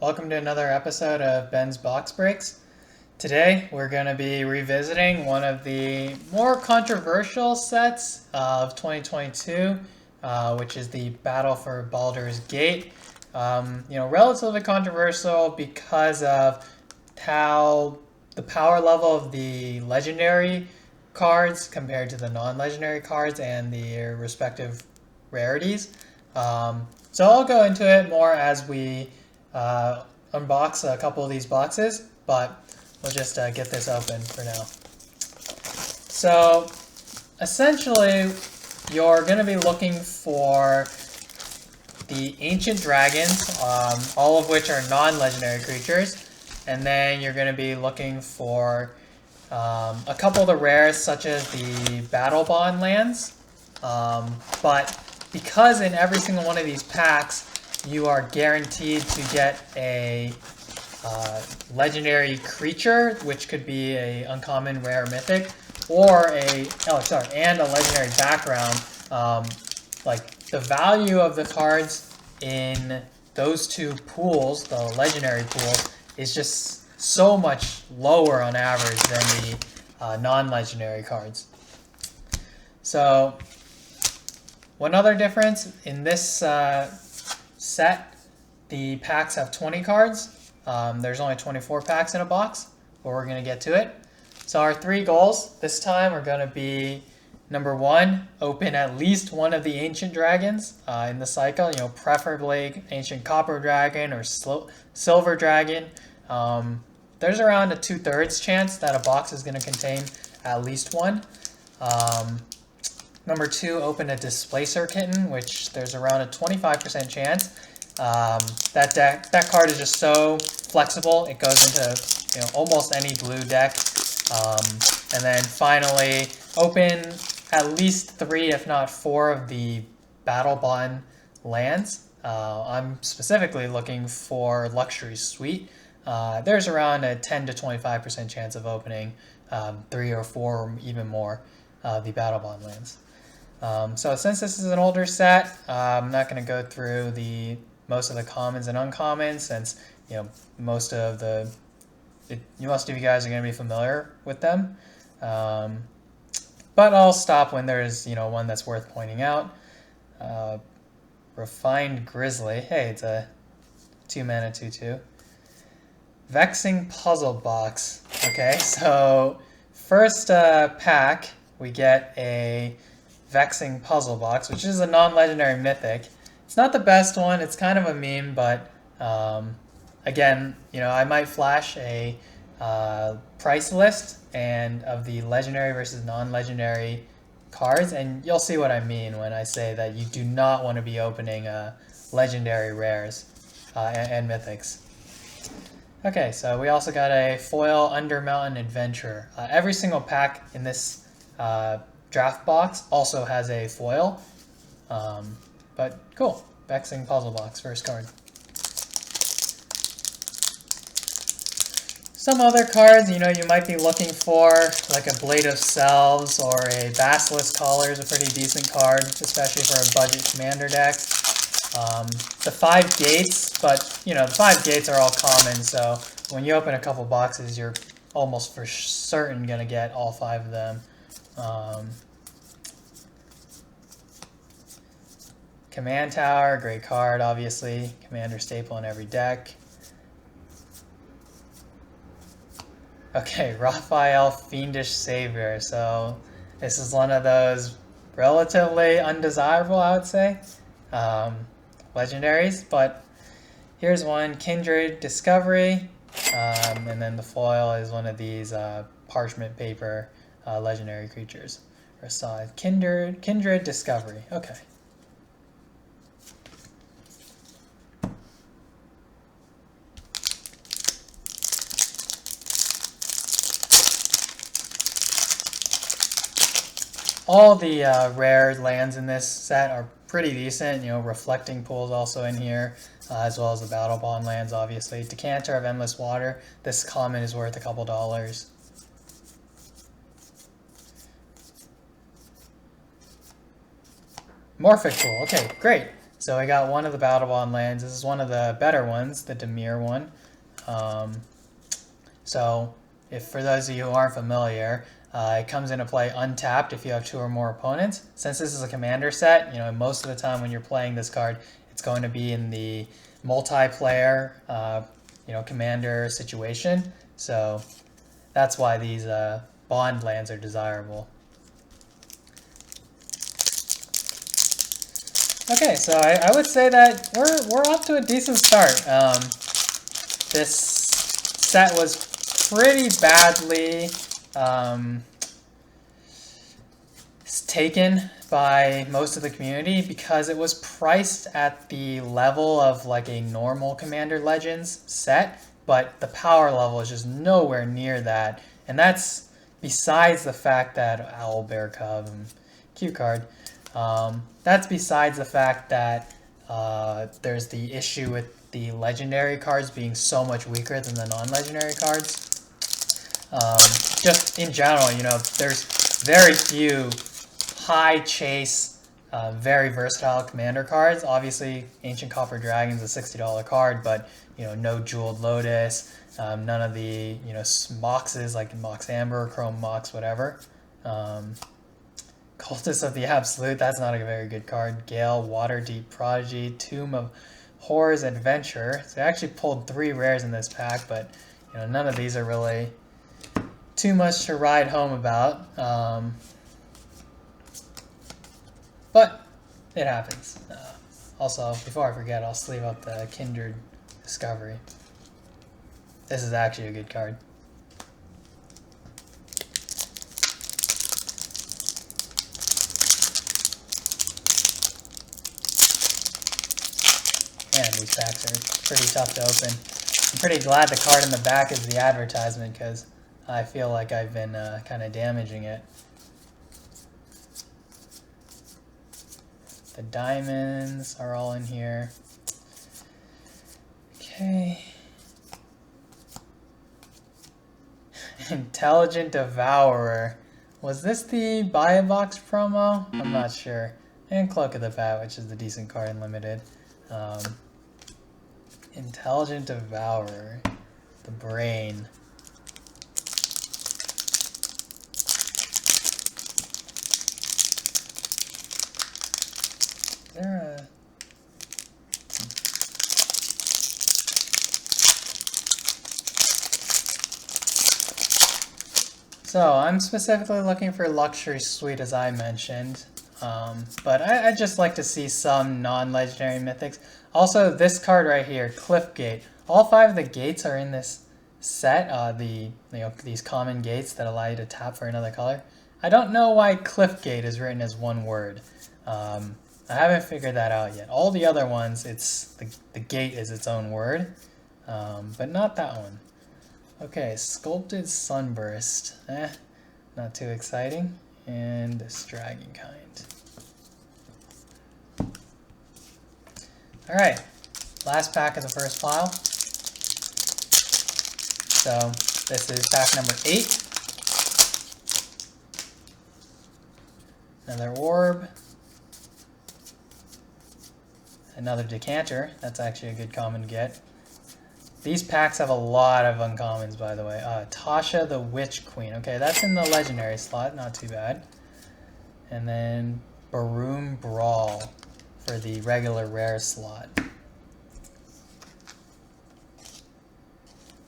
Welcome to another episode of Ben's Box Breaks. Today we're going to be revisiting one of the more controversial sets of 2022, which is the Battle for Baldur's Gate. Relatively controversial because of how the power level of the legendary cards compared to the non-legendary cards and the respective rarities. So I'll go into it more as we unbox a couple of these boxes, but we'll just get this open for now. So essentially, you're going to be looking for the ancient dragons, all of which are non-legendary creatures, and then you're going to be looking for a couple of the rares, such as the Battle Bond lands, but because in every single one of these packs you are guaranteed to get a legendary creature, which could be a uncommon, rare, mythic, or and a legendary background. Like the value of the cards in those two pools, the legendary pool, is just so much lower on average than the non-legendary cards. So one other difference in this set, the packs have 20 cards. There's only 24 packs in a box, but we're going to get to it. So our three goals this time are going to be, number one, open at least one of the ancient dragons in the cycle, preferably ancient copper dragon or silver dragon. There's around a 2/3 chance that a box is going to contain at least one. Number two, open a Displacer Kitten, which there's around a 25% chance. That card is just so flexible; it goes into almost any blue deck. And then finally, open at least 3, if not 4, of the Battle Bond lands. I'm specifically looking for Luxury Suite. There's around a 10 to 25% chance of opening 3 or 4 or even more the Battle Bond lands. So since this is an older set, I'm not going to go through most of the commons and uncommons, since most of you guys are going to be familiar with them. But I'll stop when there's one that's worth pointing out. Refined Grizzly. Hey, it's a 2-mana 2/2. Vexing Puzzle Box. Okay, so first pack we get a Vexing Puzzle Box, which is a non-legendary mythic. It's not the best one. It's kind of a meme, but again, I might flash a price list and of the legendary versus non-legendary cards, and you'll see what I mean when I say that you do not want to be opening legendary rares and mythics. Okay, so we also got a foil Undermountain Adventurer. Every single pack in this draft box also has a foil, but cool. Vexing Puzzle Box, first card. Some other cards, you might be looking for, like a Blade of Selves or a Basilisk Collar is a pretty decent card, especially for a budget commander deck. The 5 gates, but the 5 gates are all common, so when you open a couple boxes, you're almost for certain going to get all 5 of them. Command Tower, great card, obviously. Commander staple in every deck. Okay, Raphael Fiendish Savior. So this is one of those relatively undesirable, I would say, legendaries. But here's one, Kindred Discovery. And then the foil is one of these parchment paper legendary creatures. Or side. Kindred Discovery. Okay. All the rare lands in this set are pretty decent. Reflecting Pool's also in here, as well as the Battle Bond lands, obviously. Decanter of Endless Water. This common is worth a couple dollars. Morphic Pool. Okay, great. So I got one of the Battle Bond lands. This is one of the better ones, the Dimir one. So if for those of you who aren't familiar, it comes into play untapped if you have 2 or more opponents. Since this is a commander set, most of the time when you're playing this card, it's going to be in the multiplayer, commander situation. So that's why these bond lands are desirable. Okay, so I would say that we're off to a decent start. This set was pretty badly taken by most of the community because it was priced at the level of like a normal Commander Legends set, but the power level is just nowhere near that. And that's besides the fact that Owl Bear Cub, cute card. That's besides the fact that there's the issue with the legendary cards being so much weaker than the non-legendary cards. Just in general, there's very few high chase, very versatile commander cards. Obviously, Ancient Copper Dragon is a $60 card, but no Jeweled Lotus, none of the Moxes like Mox Amber, Chrome Mox, whatever. Cultist of the Absolute, that's not a very good card. Gale, Waterdeep Prodigy, Tomb of Horrors Adventure. So I actually pulled 3 rares in this pack, but none of these are really too much to ride home about. But it happens. Also, before I forget, I'll sleeve up the Kindred Discovery. This is actually a good card. Man, these packs are pretty tough to open. I'm pretty glad the card in the back is the advertisement because I feel like I've been kind of damaging it. The diamonds are all in here. Okay. Intelligent Devourer. Was this the buy a box promo? I'm not sure. And Cloak of the Bat, which is the decent card in limited. Intelligent Devourer. The brain. Is there a... So I'm specifically looking for Luxury Suite, as I mentioned, but I'd just like to see some non-legendary mythics. Also, this card right here, Cliff Gate. All 5 of the gates are in this set. These common gates that allow you to tap for another color. I don't know why Cliff Gate is written as one word. I haven't figured that out yet. All the other ones, it's the gate is its own word, but not that one. Okay, Sculpted Sunburst. Not too exciting. And this Dragonkind. Alright, last pack of the first pile. So, this is pack number 8. Another Orb. Another Decanter. That's actually a good common to get. These packs have a lot of uncommons, by the way. Tasha the Witch Queen. Okay, that's in the legendary slot. Not too bad. And then Baroom Brawl for the regular rare slot.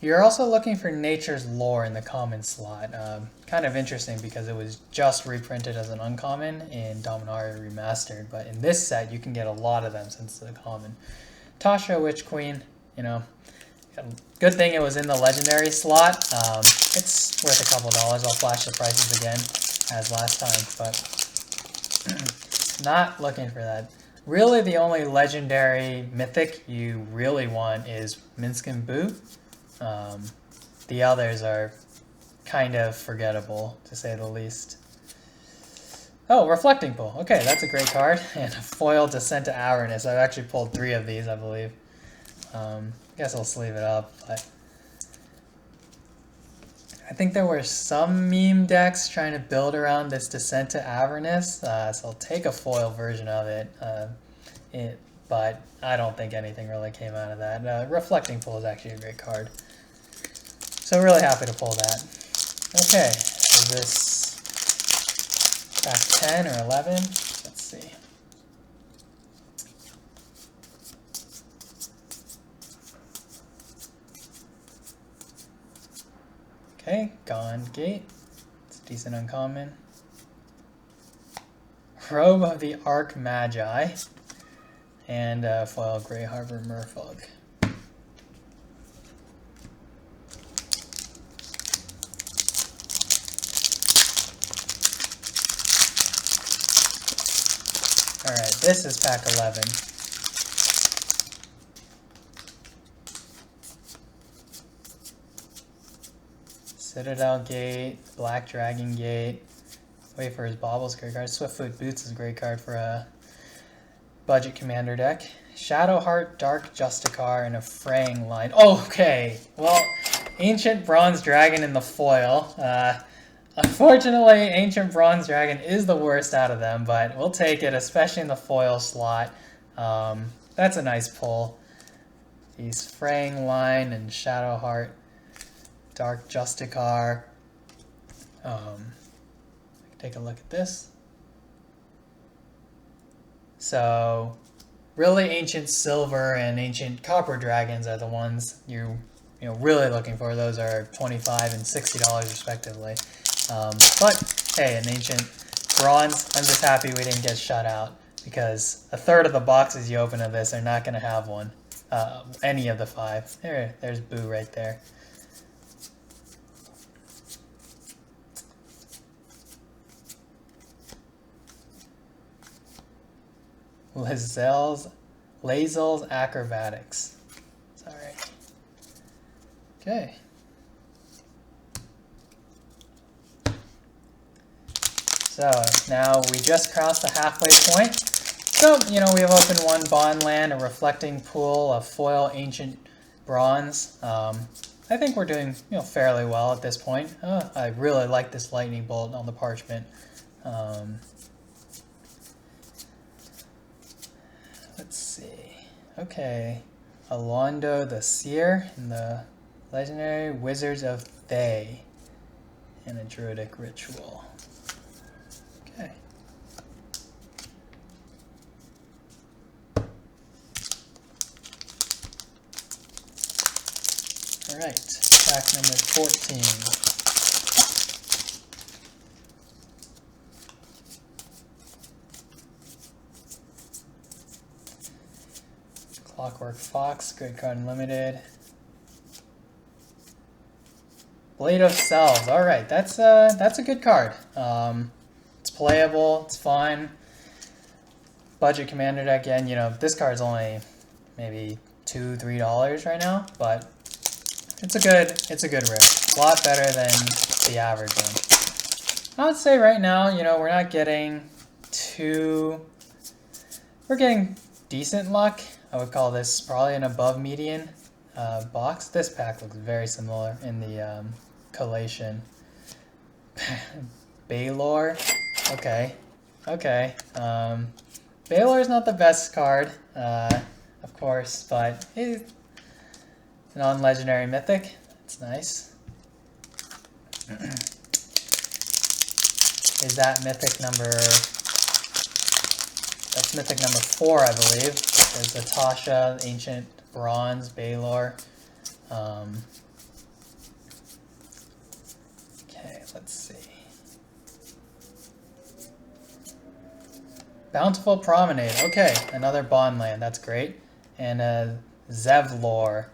You're also looking for Nature's Lore in the common slot. Kind of interesting because it was just reprinted as an uncommon in Dominaria Remastered. But in this set, you can get a lot of them since it's a common. Tasha Witch Queen, good thing it was in the legendary slot. It's worth a couple dollars. I'll flash the prices again as last time, but not looking for that. Really, the only legendary mythic you really want is Minskin Boo. The others are kind of forgettable, to say the least. Oh, Reflecting Pool. Okay, that's a great card. And a foil Descent to Avernus. I've actually pulled 3 of these, I believe. Guess I'll sleeve it up, but I think there were some meme decks trying to build around this Descent to Avernus, so I'll take a foil version of it. but I don't think anything really came out of that. Reflecting Pool is actually a great card. So really happy to pull that. Okay, is this pack 10 or 11? Let's see. Okay, Gone Gate. It's a decent uncommon. Robe of the Arc Magi. And foil Grey Harbor Merfolk. Alright, this is pack 11. Citadel Gate, Black Dragon Gate, Wayfarer's Baubles, great card. Swiftfoot Boots is a great card for a budget commander deck. Shadowheart, Dark Justicar, and a Fraying Line. Okay, well, Ancient Bronze Dragon in the foil. Unfortunately, Ancient Bronze Dragon is the worst out of them, but we'll take it, especially in the foil slot. That's a nice pull. These Fraying Line and Shadowheart, Dark Justicar. Take a look at this. So, really Ancient Silver and Ancient Copper Dragons are the ones you're really looking for. Those are $25 and $60 respectively. But hey, an Ancient Bronze, I'm just happy we didn't get shut out, because a third of the boxes you open of this are not going to have one. Any of the 5. There's Boo right there. Lazel's Acrobatics. Sorry. Okay. So now we just crossed the halfway point. So, we have opened one Bond Land, a Reflecting Pool, a foil Ancient Bronze. I think we're doing fairly well at this point. I really like this Lightning Bolt on the parchment. Let's see. Okay. Alondo the Seer and the Legendary Wizards of Thay and a Druidic Ritual. Okay. Alright, pack number 14. Clockwork Fox, good card unlimited. Blade of Cells. All right, that's a good card. It's playable. It's fine. Budget commander deck. Again, this card's only maybe $2-3 right now, but it's a good rip. A lot better than the average one. I would say right now, we're not getting we're getting decent luck. I would call this probably an above median box. This pack looks very similar in the collation. Baldur. Okay. Balor's not the best card, of course, but it's a non-legendary mythic. It's nice. Is that mythic number... That's mythic number 4, I believe. There's the Tasha, Ancient Bronze, Baldur. Okay, let's see. Bountiful Promenade. Okay, another Bond Land. That's great. And a Zevlor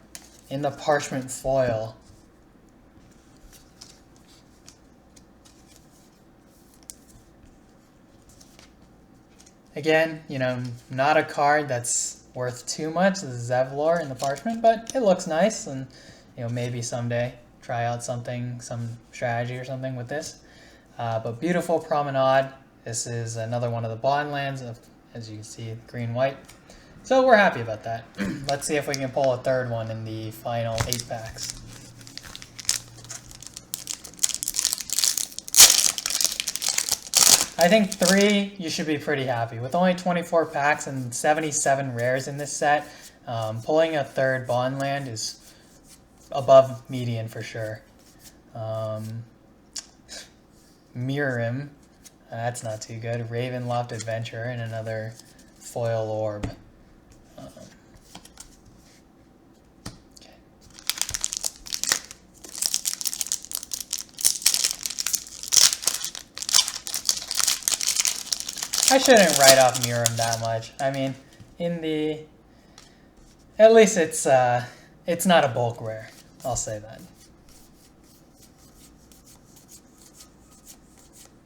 in the parchment foil. Again, not a card that's worth too much, the Zevlor in the parchment, but it looks nice, and maybe someday try out some strategy or something with this. But beautiful Promenade. This is another one of the Bond Lands, as you can see, green-white. So we're happy about that. Let's see if we can pull a third one in the final 8 packs. I think 3, you should be pretty happy. With only 24 packs and 77 rares in this set, pulling a 3rd bond land is above median for sure. Mirim, that's not too good. Ravenloft Adventure and another foil orb. Okay. I shouldn't write off Mirim that much. I mean, at least it's not a bulk rare. I'll say that.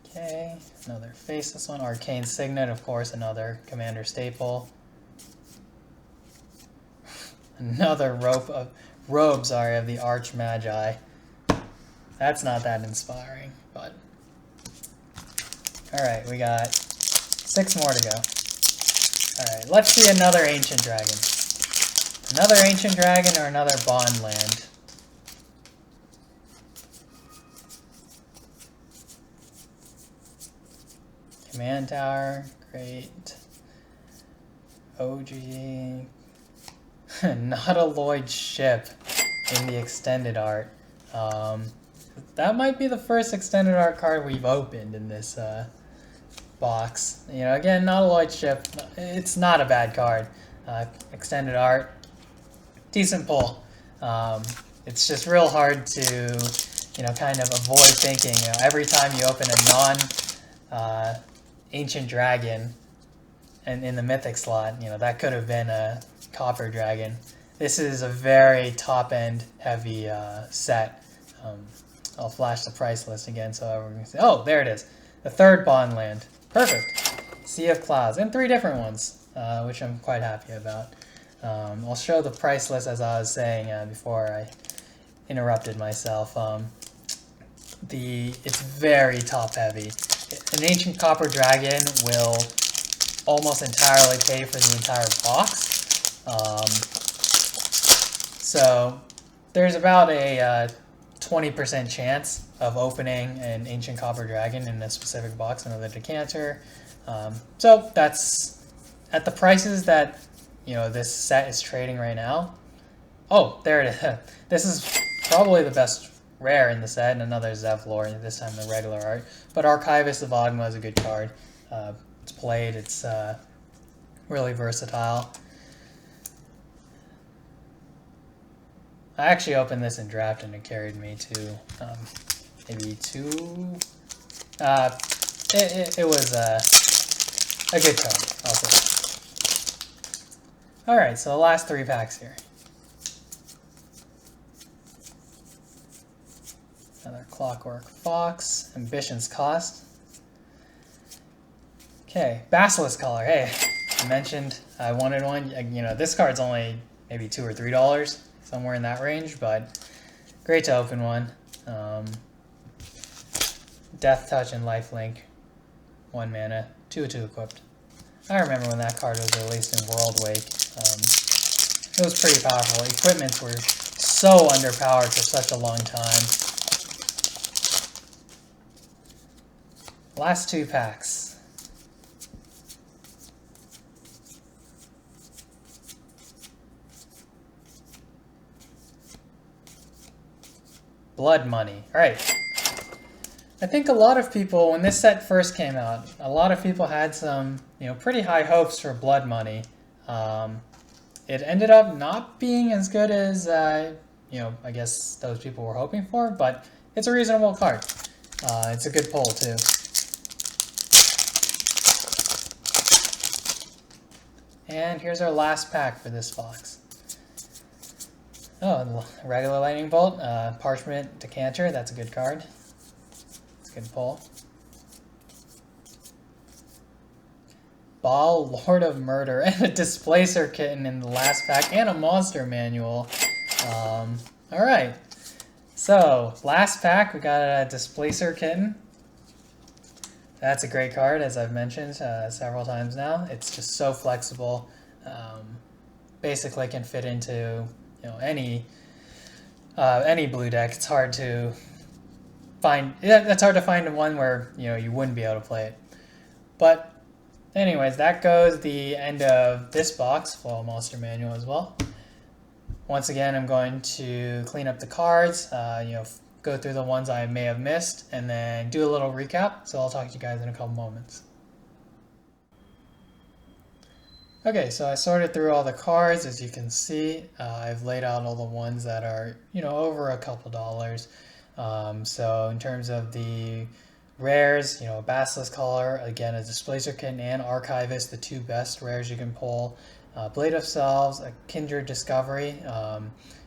Okay, another faceless one. Arcane Signet, of course, another Commander staple. Another robe, sorry, of the Arch Magi. That's not that inspiring, but... Alright, we got 6 more to go. Alright, let's see another Ancient Dragon. Another Ancient Dragon or another Bond Land. Command Tower, great. OG. Not a Lloyd ship in the extended art. That might be the first extended art card we've opened in this box. You know, again, not a Lloyd ship. It's not a bad card. Extended art, decent pull. It's just real hard to, you know, kind of avoid thinking, you know, every time you open a Ancient Dragon and in the Mythic slot, you know, that could have been a Copper Dragon. This is a very top-end heavy set. I'll flash the price list again so everyone can see. Oh, there it is. The 3rd bond land. Perfect. Sea of Clouds. And 3 different ones, which I'm quite happy about. I'll show the price list as I was saying before I interrupted myself. It's very top-heavy. An Ancient Copper Dragon will almost entirely pay for the entire box. So there's about a 20% chance of opening an Ancient Copper Dragon in a specific box, another decanter. So that's at the prices that, you know, this set is trading right now. Oh, there it is. This is probably the best rare in the set, and another Zevlor, this time the regular art. But Archivist of Ogma is a good card. It's played, it's really versatile. I actually opened this in draft and it carried me to maybe 2. It was a good card, I'll say. Alright, so the last 3 packs here. Another Clockwork Fox, Ambition's Cost. Okay, Basilisk Collar. Hey, I mentioned I wanted one. You know, this card's only maybe $2 or $3, somewhere in that range, but great to open one. Death Touch and Lifelink, 1 mana, 2/2 equipped. I remember when that card was released in World Wake. It was pretty powerful. Equipments were so underpowered for such a long time. Last 2 packs. Blood Money. Alright. I think a lot of people, when this set first came out, a lot of people had some, you know, pretty high hopes for Blood Money. It ended up not being as good as, you know, I guess those people were hoping for, but it's a reasonable card. It's a good pull, too. And here's our last pack for this box. Oh, regular Lightning Bolt, Parchment Decanter, that's a good card. It's a good pull. Baal, Lord of Murder, and a Displacer Kitten in the last pack, and a Monster Manual. Alright, so last pack we got a Displacer Kitten. That's a great card, as I've mentioned several times now. It's just so flexible. Basically can fit into, you know, any blue deck. It's hard to find. Yeah, it's hard to find one where, you know, you wouldn't be able to play it. But anyways, that goes the end of this box, full monster manual as well. Once again, I'm going to clean up the cards, go through the ones I may have missed, and then do a little recap. So I'll talk to you guys in a couple moments. Okay, so I sorted through all the cards. As you can see, I've laid out all the ones that are, over a couple dollars. So in terms of the rares, Basilisk Collar, again, a Displacer Kitten and Archivist, the two best rares you can pull. Blade of Selves, a Kindred Discovery,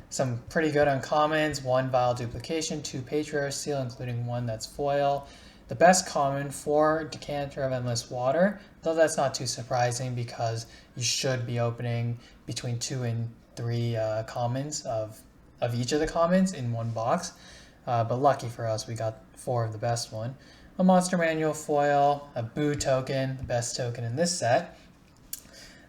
some pretty good uncommons, one Vile Duplication, two Patriarch Seal, including one that's foil. The best common for Decanter of Endless Water, though that's not too surprising because you should be opening between 2 and 3 commons of each of the commons in one box. But lucky for us, we got 4 of the best one. A Monster Manual foil, a Boo token, the best token in this set.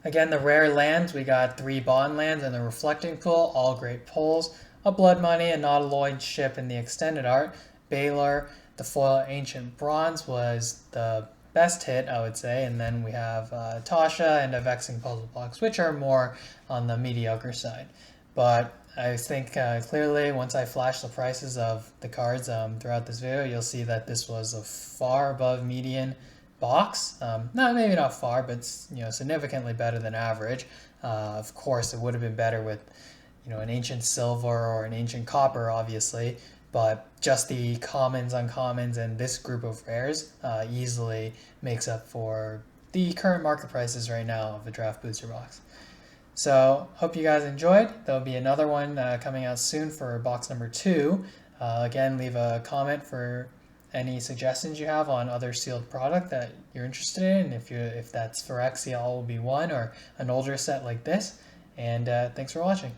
Again, the rare lands, we got 3 Bond lands and the Reflecting Pool, all great pulls. A Blood Money, a Nautiloid ship in the extended art. Baldur, the foil Ancient Bronze was the best hit, I would say. And then we have Tasha and a Vexing Puzzle Box, which are more on the mediocre side. But I think clearly once I flash the prices of the cards throughout this video, you'll see that this was a far above median box. Maybe not far, but significantly better than average. Of course, it would have been better with an Ancient Silver or an Ancient Copper, obviously, but just the commons, uncommons, and this group of rares easily makes up for the current market prices right now of a draft booster box. So hope you guys enjoyed. There'll be another one coming out soon for box number 2. Again, leave a comment for any suggestions you have on other sealed product that you're interested in. If that's Phyrexia All Will Be One or an older set like this. And thanks for watching.